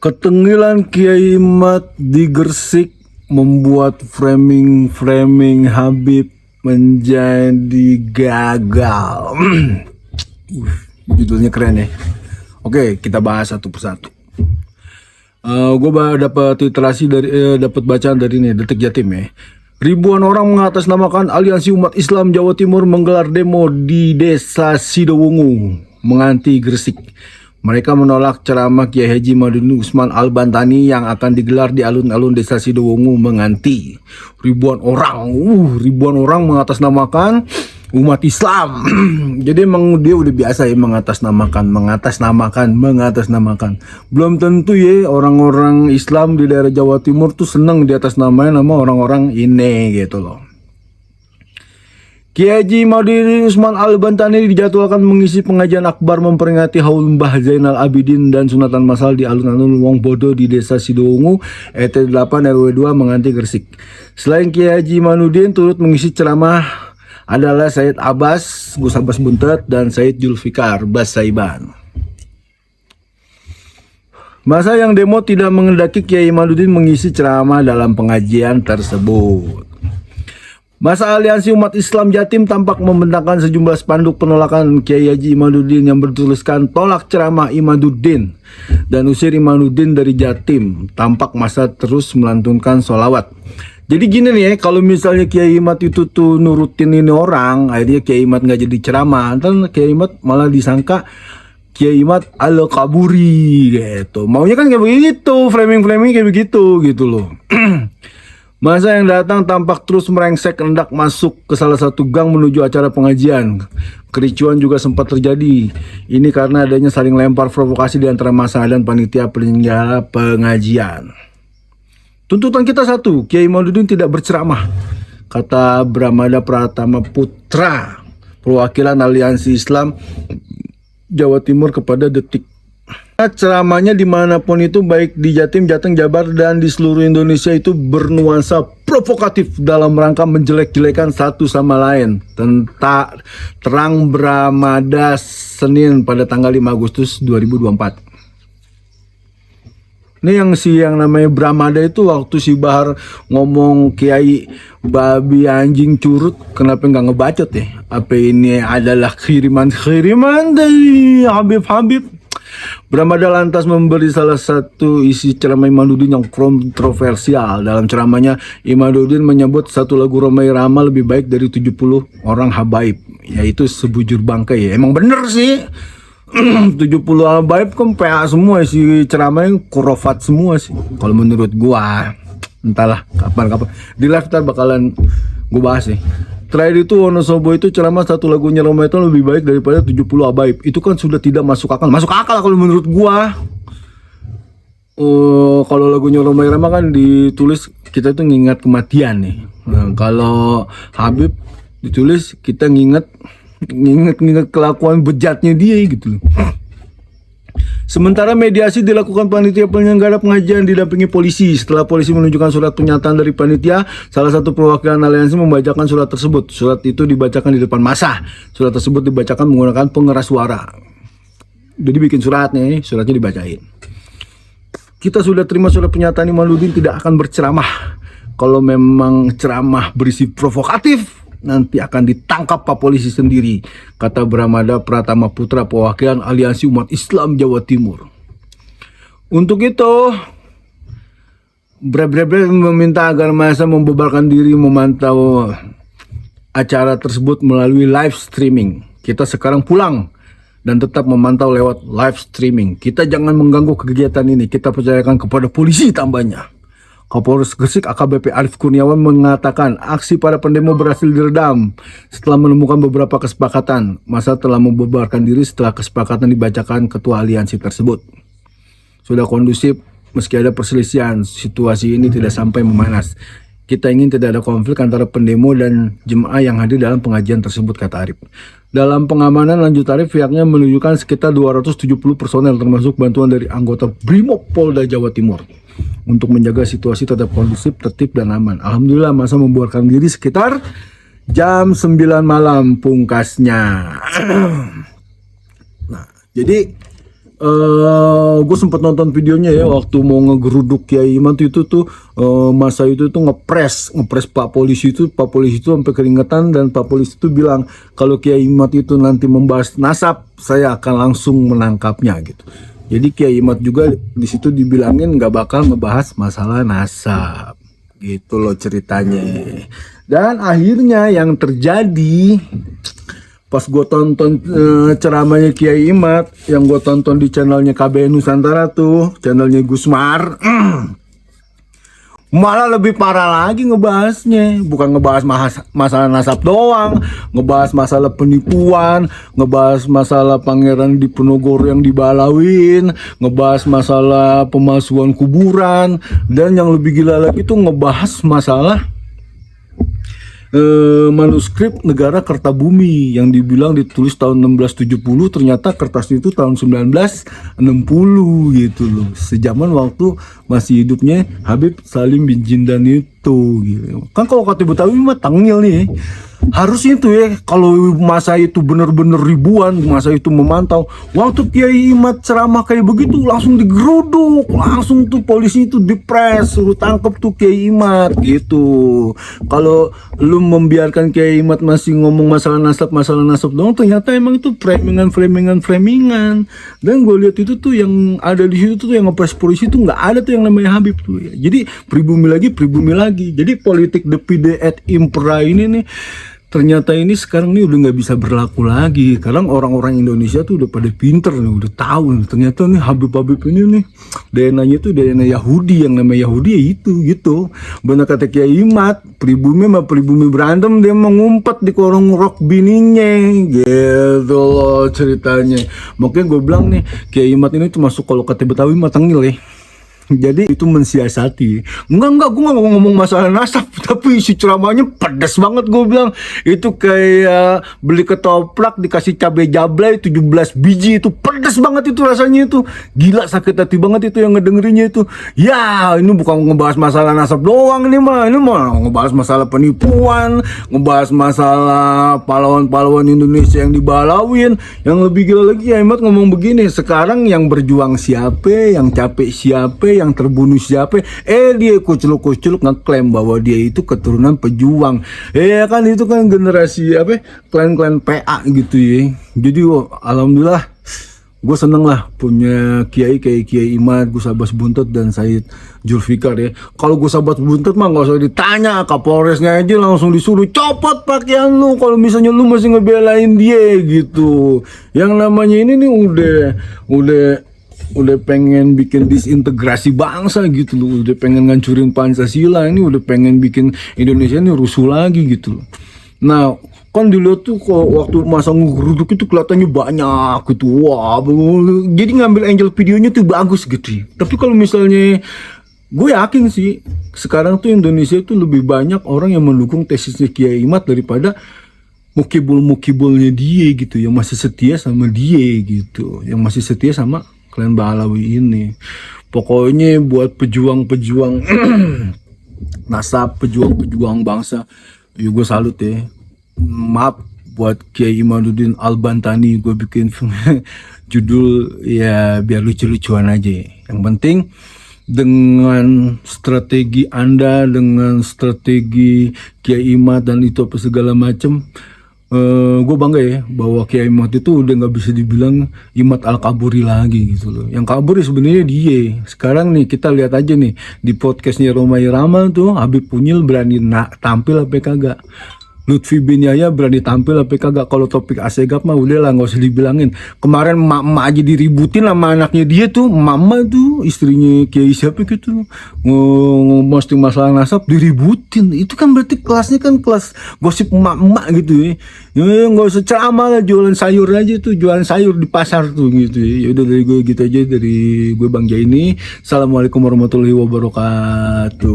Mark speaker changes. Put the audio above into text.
Speaker 1: Ketengilan Kiai Mat di Gresik membuat framing Habib menjadi gagal. Judulnya keren ya. Oke, kita bahas satu persatu. Gue dapat literasi dari dapat bacaan dari ini Detik Jatim ya. Ribuan orang mengatasnamakan Aliansi Umat Islam Jawa Timur menggelar demo di Desa Sidowungu, Menganti, Gresik. Mereka menolak ceramah Kiai Haji Madudin Usman Al-Bantani yang akan digelar di alun-alun Desa Sidowungu, Menganti. Ribuan orang mengatasnamakan umat Islam. Jadi emang dia udah biasa ya mengatasnamakan. Belum tentu ya orang-orang Islam di daerah Jawa Timur tuh seneng di atas namanya nama orang-orang ini gitu loh. Kiai Haji Madudin Usman Al-Bantani dijadwalkan mengisi pengajian akbar memperingati haul Mbah Zainal Abidin dan sunatan masal di alun-alun Wong Bodo di Desa Sidowungu, RT 8 RW 2 Menganti, Gresik. Selain Kiai Haji Madudin, turut mengisi ceramah adalah Said Abbas, Gus Abbas Buntet, dan Said Julfikar Bas Saiban. Masa yang demo tidak mengendaki Kiai Madudin mengisi ceramah dalam pengajian tersebut. Masa Aliansi Umat Islam Jatim tampak membentangkan sejumlah spanduk penolakan Kiai Haji Imaduddin yang bertuliskan tolak ceramah Imaduddin dan usir Imaduddin dari Jatim. Tampak masa terus melantunkan sholawat. Jadi gini nih ya, kalau misalnya Kiai Imat itu tuh nurutin ini orang, akhirnya Kiai Imat nggak jadi ceramah, ntar Kiai Imat malah disangka Kiai Imat al-kaburi gitu. Maunya kan kayak begitu, framing kayak begitu gitu loh. Masa yang datang tampak terus merengsek hendak masuk ke salah satu gang menuju acara pengajian. Kericuan juga sempat terjadi. Ini karena adanya saling lempar provokasi di antara massa dan panitia penyelenggara pengajian. Tuntutan kita satu, Kiai Madudin tidak berceramah, kata Bramada Pratama Putra, perwakilan Aliansi Islam Jawa Timur kepada Detik. Ceramahnya dimanapun itu, baik di Jatim, Jateng, Jabar, dan di seluruh Indonesia itu bernuansa provokatif dalam rangka menjelek-jelekan satu sama lain. Tentang terang Bramada Senin pada tanggal 5 Agustus 2024. Ini yang namanya Bramada itu waktu si Bahar ngomong Kiai babi anjing curut, kenapa nggak ngebacot ya? Apa ini adalah kiriman dari Habib? Bramada lantas memberi salah satu isi ceramah Imaduddin yang kontroversial. Dalam ceramahnya, Imaduddin menyebut satu lagu Romai Rama lebih baik dari 70 orang habaib, yaitu sebujur bangkai. Emang bener sih. 70 habaib kan PA semua isi ceramahnya, kurofat semua sih. Kalau menurut gua, entahlah kapan-kapan di live ntar bakalan gua bahas nih. Terakhir itu Wonosobo itu ceramah satu lagunya Roma itu lebih baik daripada 70 habaib. Itu kan sudah tidak masuk akal. Masuk akal kalau menurut gua. Kalau lagunya Roma Irama kan ditulis kita itu ngingat kematian nih. Nah, kalau Habib ditulis kita nginget kelakuan bejatnya dia gitu. Sementara mediasi dilakukan panitia penyelenggara pengajian didampingi polisi. Setelah polisi menunjukkan surat pernyataan dari panitia, salah satu perwakilan aliansi membacakan surat tersebut. Surat itu dibacakan di depan massa. Surat tersebut dibacakan menggunakan pengeras suara. Jadi bikin suratnya dibacain. Kita sudah terima surat pernyataan Imaduddin tidak akan berceramah. Kalau memang ceramah berisi provokatif, nanti akan ditangkap Pak Polisi sendiri, kata Bramada Pratama Putra, perwakilan Aliansi Umat Islam Jawa Timur. Untuk itu, Bre meminta agar massa membubarkan diri memantau acara tersebut melalui live streaming. Kita sekarang pulang dan tetap memantau lewat live streaming. Kita jangan mengganggu kegiatan ini, kita percayakan kepada polisi, tambahnya. Kapolres Gresik AKBP Arif Kurniawan mengatakan aksi para pendemo berhasil diredam setelah menemukan beberapa kesepakatan. Massa telah membubarkan diri setelah kesepakatan dibacakan ketua aliansi tersebut. Sudah kondusif meski ada perselisihan, situasi ini tidak sampai memanas. Kita ingin tidak ada konflik antara pendemo dan jemaah yang hadir dalam pengajian tersebut, kata Arif. Dalam pengamanan, lanjut Arif, pihaknya menunjukkan sekitar 270 personel termasuk bantuan dari anggota Brimob Polda Jawa Timur untuk menjaga situasi tetap kondusif, tertib, dan aman. Alhamdulillah massa membubarkan diri sekitar jam 9 malam pungkasnya. Nah, jadi gue sempat nonton videonya ya waktu mau ngegeruduk Kiai Imad itu tuh, masa itu tuh ngepres Pak Polisi itu sampai keringetan, dan Pak Polisi itu bilang kalau Kiai Imad itu nanti membahas nasab, saya akan langsung menangkapnya gitu. Jadi Kiai Imad juga di situ dibilangin nggak bakal ngebahas masalah nasab gitu loh ceritanya. Dan akhirnya yang terjadi pas gue tonton ceramahnya Kiai Imad yang gue tonton di channelnya KBN Nusantara tuh, channelnya Gusmar, malah lebih parah lagi ngebahasnya. Bukan ngebahas masalah nasab doang, ngebahas masalah penipuan, ngebahas masalah Pangeran Diponegoro yang dibalawin, ngebahas masalah pemalsuan kuburan, dan yang lebih gila lagi tuh ngebahas masalah manuskrip negara Kertabumi yang dibilang ditulis tahun 1670, ternyata kertasnya itu tahun 1960 gitu loh, sejaman waktu masih hidupnya Habib Salim bin Jindan itu gitu. Kan kalau kata Betawi mah tangil nih, harusnya itu ya kalau masa itu bener-bener ribuan, masa itu memantau, waktu Kiai Imad ceramah kayak begitu langsung digeruduk, langsung tuh polisi itu dipres, suruh tangkep tuh Kiai Imad gitu. Kalau lu membiarkan Kiai Imad masih ngomong masalah nasab dong, ternyata emang itu framingan. Dan gue lihat itu tuh yang ada di situ tuh yang ngepres polisi tuh nggak ada tuh yang namanya Habib tuh ya. Jadi pribumi lagi. Jadi politik Depide et Impera ini nih ternyata ini sekarang nih udah nggak bisa berlaku lagi. Sekarang orang-orang Indonesia tuh udah pada pinter nih, udah tahu nih, ternyata nih Habib ini nih DNA-nya tuh DNA Yahudi, yang namanya Yahudi ya itu gitu. Benar kata Kiai Imad, pribumi sama pribumi berantem, dia mengumpet di korong rok bininya gitu loh ceritanya. Makanya gue bilang nih Kiai Imad ini tuh masuk kalau kata Betawi mah tengil ya. Jadi itu mensiasati. Enggak, gue gak ngomong masalah nasab, tapi isi ceramahnya pedas banget. Gue bilang itu kayak beli ketoprak dikasih cabai jablay 17 biji, itu pedas banget itu rasanya, itu gila, sakit hati banget itu yang ngedengerinnya itu. Ya ini bukan ngebahas masalah nasab doang, ini mah ngebahas masalah penipuan, ngebahas masalah pahlawan-pahlawan Indonesia yang dibalawin. Yang lebih gila lagi ya Imad ngomong begini, sekarang yang berjuang siapa, yang capek siapa, yang terbunuh siapa, dia kuculuk ngeklaim bahwa dia itu keturunan pejuang. Kan itu kan generasi klan-klan PA gitu ya. Jadi alhamdulillah gue seneng lah punya kiai kayak Kiai Imad, Gus Abbas Buntet dan Said Julfikar ya. Kalau Gus Abbas Buntet mah gak usah ditanya, Kapolresnya aja langsung disuruh copot pakaian lu kalau misalnya lu masih ngebelain dia gitu. Yang namanya ini nih udah pengen bikin disintegrasi bangsa gitu loh, udah pengen ngancurin Pancasila, ini udah pengen bikin Indonesia ini rusuh lagi gitu loh. Nah kan dilihat tuh kok waktu masa ngeruduk itu kelihatannya banyak gitu, wah jadi ngambil angle videonya tuh bagus gitu ya. Tapi kalau misalnya gue yakin sih sekarang tuh Indonesia tuh lebih banyak orang yang mendukung tesisnya Kiai Imad daripada mukibul-mukibulnya dia gitu, yang masih setia sama dia gitu, yang masih setia sama klan Balawi ini. Pokoknya buat pejuang-pejuang nasab, pejuang-pejuang bangsa, ya gue salut ya. Maaf buat Kiai Imaduddin Al-Bantani, gue bikin judul ya biar lucu-lucuan aja. Yang penting dengan strategi Anda, dengan strategi Kiai Imad dan itu apa segala macem, gue bangga ya bahwa Kiai Imad itu udah nggak bisa dibilang Imad Al-Kaburi lagi gitu loh. Yang kabur sebenarnya dia. Sekarang nih kita lihat aja nih di podcastnya Roma Irama tuh, Habib Punyil berani tampil apa kagak, Lutfi bin Yahya berani tampil apa kagak. Kalau topik Asegaf mah udah lah nggak usah dibilangin. Kemarin emak aja diributin sama anaknya dia tuh, mama tuh istrinya Kiai siapa gitu, posting masalah nasab diributin. Itu kan berarti kelasnya kan kelas gosip emak gitu ya. Nggak usah ceramah lah, jualan sayur aja tuh, jualan sayur di pasar tuh gitu ya. Udah dari gue gitu aja, dari gue Bang Jaini. Assalamualaikum warahmatullahi wabarakatuh.